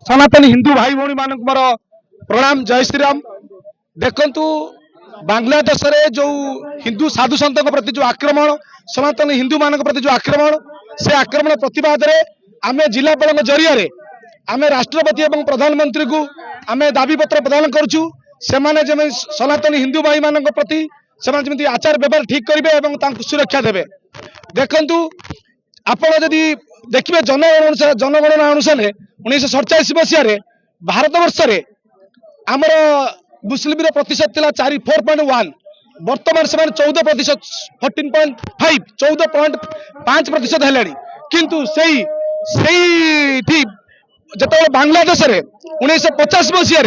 सनातन हिंदू भाई भौणी मान प्रणाम। जय श्री राम। देखंतु बांग्लादेश रे जो हिंदू साधु संत प्रति जो आक्रमण, सनातन हिंदू मान प्रति जो आक्रमण, से आक्रमण प्रतिवाद रे आमे जिलापाल जरिया आमे राष्ट्रपति एवं प्रधानमंत्री को आमे दाबी पत्र प्रदान करूछु। सेमाने जेमे सनातन हिंदू भाई मान प्रति सेमाने जेमति आचार व्यवहार ठीक करिवे एवं तांको सुरक्षा देबे। देखंतु आपण जदि देखिए जनगणना अनुसार 1947 मसीह भारत वर्ष रे आमर मुस्लिम प्रतिशत थिला 4.1, वर्तमान से 14%, 14.5, 14.5% हेलानी। किंतु जत बांग्लादेश रे 1950 मसीह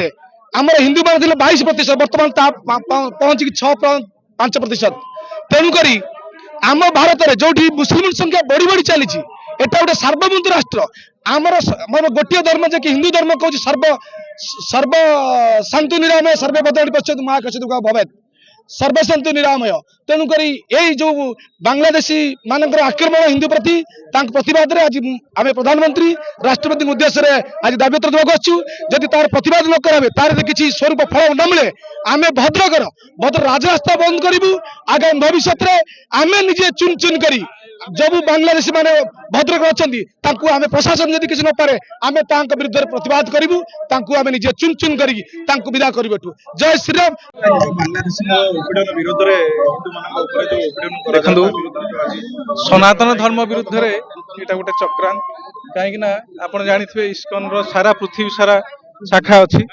आमर हिंदू मान थे 22%, वर्तमान पहुंच 6.5%। तेणुक आम भारत में जो मुस्लिम संख्या बढ़ी बढ़ी चली एटा गोटे सार्वभौम राष्ट्र। आमर गोटे धर्म जे कि हिंदू धर्म कहूँ सर्व शांति निरामय सर्वे भद्राणि पश्यतु महाकश्चित् भवेत्, सर्वसंतु निरामय। तेणुक यही जो बांग्लादेशी मानकर आक्रमण हिंदू प्रति प्रतिवाद आज आम प्रधानमंत्री राष्ट्रपति उद्देश्य आज दाबीपत्र देवाक जदि तार प्रतिवाद न करावे तार किसी स्वरूप फल न मिले आम भद्र राजरास्ता बंद करूँ। आगामी भविष्य में आम निजे चुन चुन करी जब बांग्लादेशी माने भद्रक अच्छा आम प्रशासन जदि किसी न पारे आम विरुद्ध प्रतिवाद करूँ, आम निजे चुन चुन कर विदा करूँ। जय श्रीराम। देखो सनातन धर्म विरुद्ध रे एटा गोटे चक्रांत। कहीं आप जानी इस्कन सारा पृथ्वी सारा शाखा अच्छी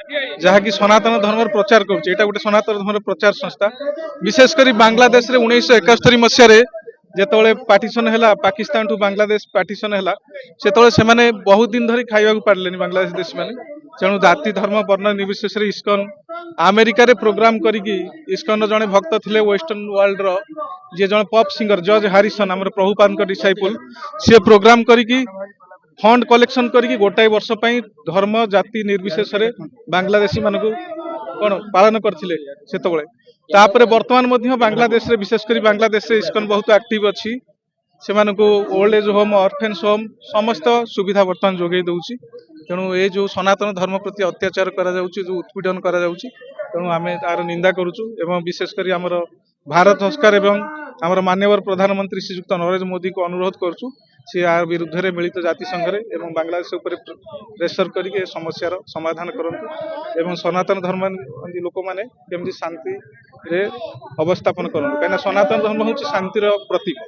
जहाँकि सनातन धर्म प्रचार करुचे। एटा गोटे सनातन धर्म प्रचार संस्था। विशेषकर बांग्लादेश रे 1971 मसीह जेतोले पार्टीशन है पाकिस्तान टू बांग्लादेश पार्टीशन है से माने बहुत दिन धरी खाइबा पारलेनी बांग्लादेश देश माने। तेणु जाति धर्म वर्ण निर्विशेष इस्कन अमेरिका रे प्रोग्राम करिकी इस्कन जड़े भक्त थिले वेस्टर्न वर्ल्ड रो जे जड़े पॉप सिंगर जॉर्ज हैरिसन आमर प्रभुपाद डिसाइपल सी प्रोग्राम करिकी फंड कलेक्शन करिकी गोटाए वर्ष पई धर्म जाति निर्विशेष बांग्लादेशी मानकु कोन पालन करथिले सेतबळे। तापरे वर्तमान मध्य बांग्लादेश रे विशेषकर बांग्लादेश रे इस्कन बहुत एक्टिव अच्छी से ओल्ड एज होम ऑर्फेन्स होम समस्त सुविधा वर्तमान जोगे दउची। तेणु ये जो सनातन धर्म प्रति अत्याचार करा जाउची जो उत्पीड़न करा जाउची तेणु आमे तार निंदा करूचु एवं विशेषकर आमर भारत सरकार एवं आमर माननीय प्रधानमंत्री श्रीयुक्त नरेंद्र मोदी को अनुरोध करूचु सी यार विरुद्ध रे मिलित जाति संघरे एवं बांग्लादेश उपर प्रेसर करके समस्यार समाधान करंतु एवं सनातन धर्म लोक माने केमती शांति रे अवस्थापन करंतु। कहीं सनातन धर्म हूँ शांतिर प्रतीक।